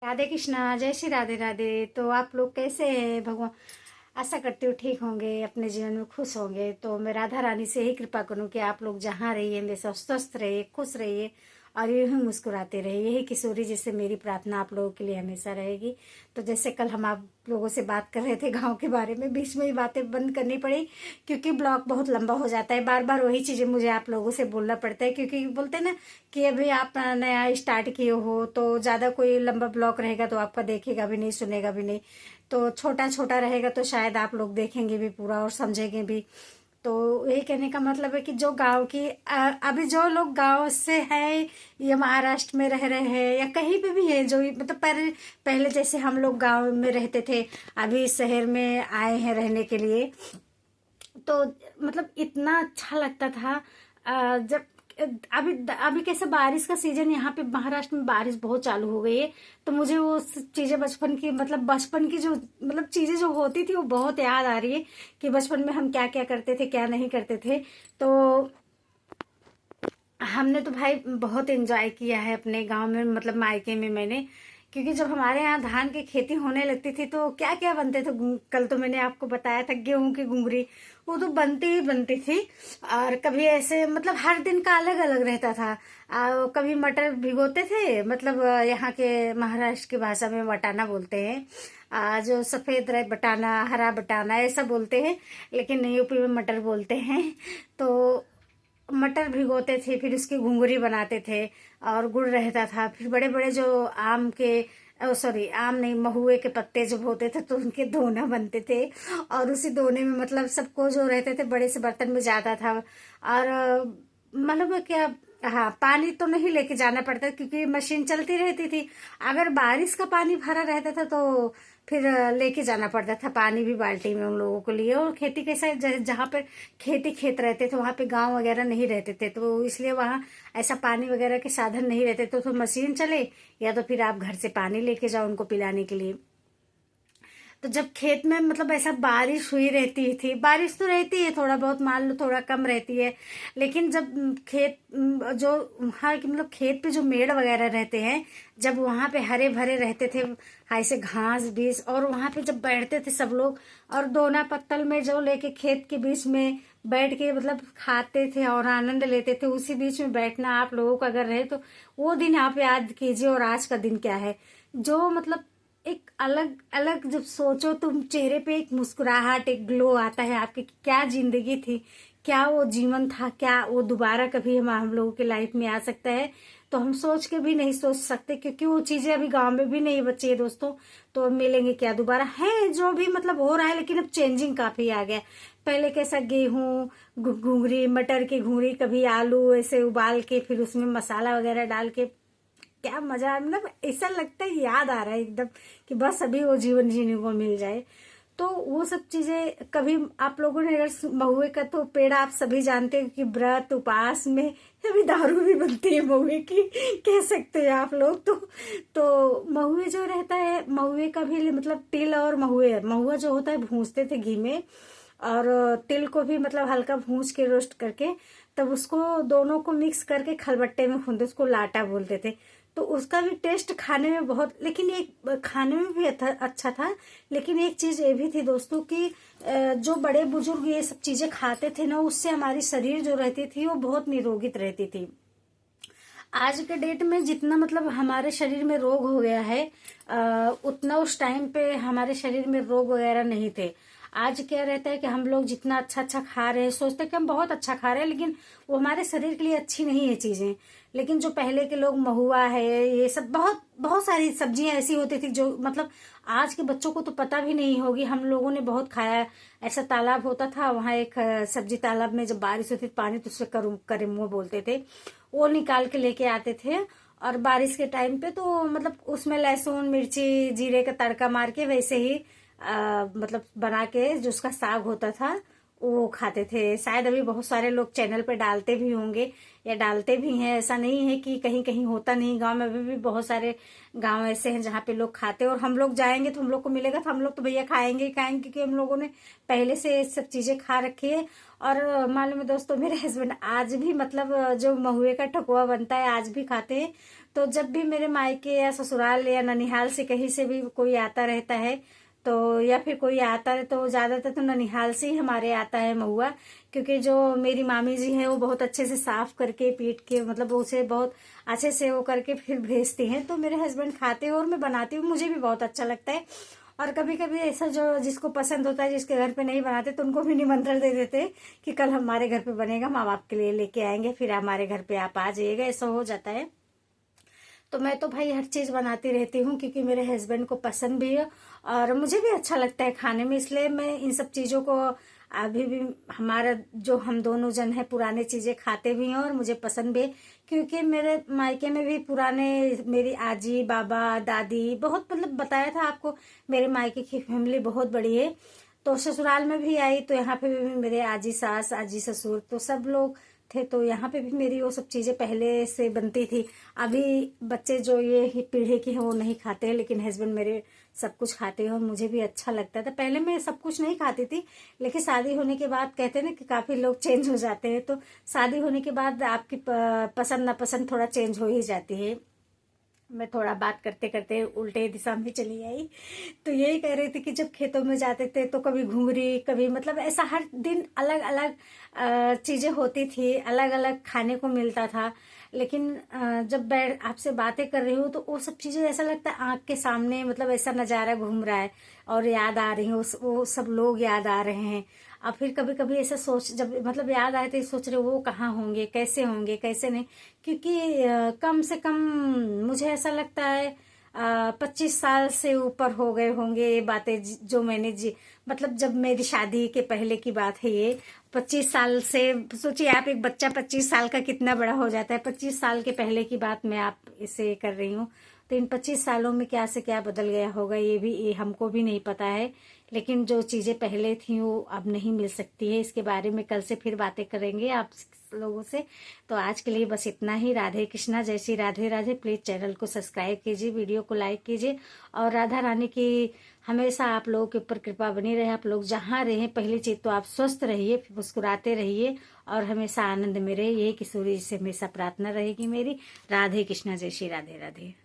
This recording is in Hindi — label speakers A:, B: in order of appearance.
A: राधे कृष्णा, जय श्री राधे राधे। तो आप लोग कैसे हैं? भगवान आशा करती हूँ ठीक होंगे, अपने जीवन में खुश होंगे। तो मैं राधा रानी से ही कृपा करूँ कि आप लोग जहाँ रहिए हमेशा स्वस्थ रहिए, खुश रहिए और यूं ही मुस्कुराते रहिए। यही किशोरी जैसे मेरी प्रार्थना आप लोगों के लिए हमेशा रहेगी। तो जैसे कल हम आप लोगों से बात कर रहे थे गांव के बारे में, बीच में ही बातें बंद करनी पड़ी क्योंकि ब्लॉग बहुत लंबा हो जाता है। बार बार वही चीज़ें मुझे आप लोगों से बोलना पड़ता है क्योंकि बोलते हैं ना कि अभी आप नया स्टार्ट किए हो तो ज़्यादा कोई लंबा ब्लॉग रहेगा तो आपका देखेगा भी नहीं, सुनेगा भी नहीं। तो छोटा छोटा रहेगा तो शायद आप लोग देखेंगे भी पूरा और समझेंगे भी। तो यही कहने का मतलब है कि जो गांव की अभी जो लोग गांव से है या महाराष्ट्र में रह रहे हैं या कहीं पे भी है, जो मतलब पहले पहले जैसे हम लोग गांव में रहते थे, अभी शहर में आए हैं रहने के लिए। तो मतलब इतना अच्छा लगता था जब अभी अभी कैसे बारिश का सीजन, यहाँ पे महाराष्ट्र में बारिश बहुत चालू हो गई है। तो मुझे वो चीजें बचपन की, मतलब बचपन की जो मतलब चीजें जो होती थी वो बहुत याद आ रही है कि बचपन में हम क्या क्या करते थे, क्या नहीं करते थे। तो हमने तो भाई बहुत एंजॉय किया है अपने गांव में, मतलब मायके में मैंने। क्योंकि जब हमारे यहाँ धान की खेती होने लगती थी तो क्या क्या बनते थे। कल तो मैंने आपको बताया था गेहूं की घुंगरी, वो तो बनती ही बनती थी। और कभी ऐसे मतलब हर दिन का अलग अलग रहता था। कभी मटर भिगोते थे, मतलब यहाँ के महाराष्ट्र की भाषा में वटाना बोलते हैं। जो सफेद रहे बटाना, हरा बटाना ऐसा बोलते हैं, लेकिन यूपी में मटर बोलते हैं। तो मटर भिगोते थे, फिर उसकी घुंघरी बनाते थे और गुड़ रहता था। फिर बड़े बड़े जो आम के, सॉरी आम नहीं, महुए के पत्ते जब होते थे तो उनके दोना बनते थे। और उसी दोने में मतलब सबको जो रहते थे बड़े से बर्तन में जाता था। और मतलब क्या, हाँ पानी तो नहीं लेके जाना पड़ता क्योंकि मशीन चलती रहती थी। अगर बारिश का पानी भरा रहता था तो फिर लेके जाना पड़ता था पानी भी बाल्टी में उन लोगों के लिए। और खेती कैसा, जहाँ पर खेती खेत रहते थे वहां पे गांव वगैरह नहीं रहते थे, तो इसलिए वहां ऐसा पानी वगैरह के साधन नहीं रहते। तो मशीन चले या तो फिर आप घर से पानी लेके जाओ उनको पिलाने के लिए। तो जब खेत में मतलब ऐसा बारिश हुई रहती थी, बारिश तो रहती है थोड़ा बहुत, मान लो थोड़ा कम रहती है, लेकिन जब खेत जो वहाँ की मतलब खेत पे जो मेड़ वगैरह रहते हैं, जब वहां पे हरे भरे रहते थे, ऐसे घास बीस, और वहां पे जब बैठते थे सब लोग और दोना पत्तल में जो लेके खेत के बीच में बैठ के मतलब खाते थे और आनंद लेते थे, उसी बीच में बैठना आप लोगों का अगर रहे तो वो दिन आप याद कीजिए। और आज का दिन क्या है, जो मतलब एक अलग अलग, जब सोचो तुम चेहरे पे एक मुस्कुराहट, एक ग्लो आता है आपके कि क्या जिंदगी थी, क्या वो जीवन था, क्या वो दोबारा कभी हम लोगों के लाइफ में आ सकता है। तो हम सोच के भी नहीं सोच सकते क्योंकि वो चीजें अभी गांव में भी नहीं बची है दोस्तों। तो अब मिलेंगे क्या दोबारा, है जो भी मतलब हो रहा है, लेकिन अब चेंजिंग काफी आ गया। पहले कैसा गेहूं घुंगरी, मटर की घुंगरी, कभी आलू ऐसे उबाल के फिर उसमें मसाला वगैरह डाल के क्या मजा, मतलब ऐसा लगता है, याद आ रहा है एकदम कि बस अभी वो जीवन जीने को मिल जाए। तो वो सब चीजें कभी आप लोगों ने, अगर महुए का तो पेड़ आप सभी जानते हैं कि व्रत उपवास में अभी दारू भी बनती है महुए की, कह सकते हैं आप लोग। तो महुए जो रहता है, महुए का भी मतलब तिल और महुए, महुआ जो होता है भूंजते थे घी में, और तिल को भी मतलब हल्का भूंज के रोस्ट करके तब उसको दोनों को मिक्स करके खलबट्टे में भूनते, उसको लाटा बोलते थे। तो उसका भी टेस्ट खाने में बहुत, लेकिन एक खाने में भी अच्छा था। लेकिन एक चीज ये भी थी दोस्तों कि जो बड़े बुजुर्ग ये सब चीजें खाते थे ना, उससे हमारी शरीर जो रहती थी वो बहुत निरोगित रहती थी। आज के डेट में जितना मतलब हमारे शरीर में रोग हो गया है, उतना उस टाइम पे हमारे शरीर में रोग वगैरह नहीं थे। आज क्या रहता है कि हम लोग जितना अच्छा अच्छा खा रहे हैं, सोचते हैं कि हम बहुत अच्छा खा रहे हैं, लेकिन वो हमारे शरीर के लिए अच्छी नहीं है चीजें। लेकिन जो पहले के लोग, महुआ है, ये सब बहुत बहुत सारी सब्जियां ऐसी होती थी जो मतलब आज के बच्चों को तो पता भी नहीं होगी। हम लोगों ने बहुत खाया है। ऐसा तालाब होता था वहां, एक सब्जी तालाब में जब बारिश होती थी पानी तो उससे करेमुआ बोलते थे, वो निकाल के लेके आते थे। और बारिश के टाइम पे तो मतलब उसमें लहसुन मिर्ची जीरे का तड़का मार के वैसे ही मतलब बना के जो उसका साग होता था वो खाते थे। शायद अभी बहुत सारे लोग चैनल पे डालते भी होंगे या डालते भी हैं, ऐसा नहीं है कि कहीं कहीं होता नहीं। गांव में अभी भी बहुत सारे गांव ऐसे हैं जहाँ पे लोग खाते हैं, और हम लोग जाएंगे तो हम लोग को मिलेगा तो हम लोग तो भैया खाएंगे ही खाएंगे क्योंकि हम लोगों ने पहले से ये सब चीजें खा रखी है। और मालूम है दोस्तों, मेरे हस्बैंड आज भी मतलब जो महुए का ठकुआ बनता है आज भी खाते हैं। तो जब भी मेरे मायके या ससुराल या ननिहाल से कहीं से भी कोई आता रहता है तो या फिर कोई आता है तो ज्यादातर तो ननिहाल से ही हमारे आता है महुआ, क्योंकि जो मेरी मामी जी हैं वो बहुत अच्छे से साफ करके पीट के मतलब उसे बहुत अच्छे से वो करके फिर भेजती हैं, तो मेरे हस्बैंड खाते हैं और मैं बनाती हूँ, मुझे भी बहुत अच्छा लगता है। और कभी कभी ऐसा जो जिसको पसंद होता है जिसके घर पे नहीं बनाते तो उनको भी निमंत्रण दे देते हैं कि कल हमारे घर पे बनेगा, हम आपके लिए लेके आएंगे, फिर हमारे घर पे आप आ जाइएगा, ऐसा हो जाता है। तो मैं तो भाई हर चीज बनाती रहती हूँ क्योंकि मेरे हस्बैंड को पसंद भी है और मुझे भी अच्छा लगता है खाने में, इसलिए मैं इन सब चीजों को अभी भी हमारा जो हम दोनों जन है पुराने चीजें खाते भी हैं और मुझे पसंद भी है, क्योंकि मेरे मायके में भी पुराने मेरी आजी बाबा दादी बहुत मतलब बताया था आपको, मेरे मायके की फैमिली बहुत बड़ी है। तो ससुराल में भी आई तो यहाँ पे भी मेरे आजी सास आजी ससुर तो सब लोग थे, तो यहाँ पे भी मेरी वो सब चीजें पहले से बनती थी। अभी बच्चे जो ये पीढ़ी की है वो नहीं खाते हैं, लेकिन हस्बैंड मेरे सब कुछ खाते हैं और मुझे भी अच्छा लगता था। पहले मैं सब कुछ नहीं खाती थी, लेकिन शादी होने के बाद कहते हैं ना कि काफी लोग चेंज हो जाते हैं, तो शादी होने के बाद आपकी पसंद नापसंद थोड़ा चेंज हो ही जाती है। मैं थोड़ा बात करते करते उल्टे दिशा में चली आई, तो यही कह रही थी कि जब खेतों में जाते थे तो कभी घुंघरी कभी मतलब ऐसा हर दिन अलग अलग चीजें होती थी, अलग अलग खाने को मिलता था। लेकिन जब बैठ आपसे बातें कर रही हूँ तो वो सब चीजें ऐसा लगता है आंख के सामने मतलब ऐसा नजारा घूम रहा है और याद आ रही है, वो सब लोग याद आ रहे हैं। अब फिर कभी कभी ऐसा सोच जब मतलब याद आए तो सोच रहे वो कहाँ होंगे कैसे नहीं, क्योंकि कम से कम मुझे ऐसा लगता है 25 साल से ऊपर हो गए होंगे ये बातें जो मैंने जी मतलब जब मेरी शादी के पहले की बात है ये। 25 साल से सोचिए आप, एक बच्चा 25 साल का कितना बड़ा हो जाता है, 25 साल के पहले की बात मैं आप इसे कर रही हूँ। तो इन 25 सालों में क्या से क्या बदल गया होगा ये हमको भी नहीं पता है, लेकिन जो चीजें पहले थी वो अब नहीं मिल सकती है। इसके बारे में कल से फिर बातें करेंगे आप लोगों से। तो आज के लिए बस इतना ही। राधे कृष्णा, जय श्री राधे राधे। प्लीज चैनल को सब्सक्राइब कीजिए, वीडियो को लाइक कीजिए और राधा रानी की हमेशा आप लोगों के ऊपर कृपा बनी रहे। आप लोग जहाँ रहें पहली चीज तो आप स्वस्थ रहिए, मुस्कुराते रहिए और हमेशा आनंद में रहिए, यही किशोरी से हमेशा प्रार्थना रहेगी मेरी। राधे कृष्णा, जय श्री राधे राधे।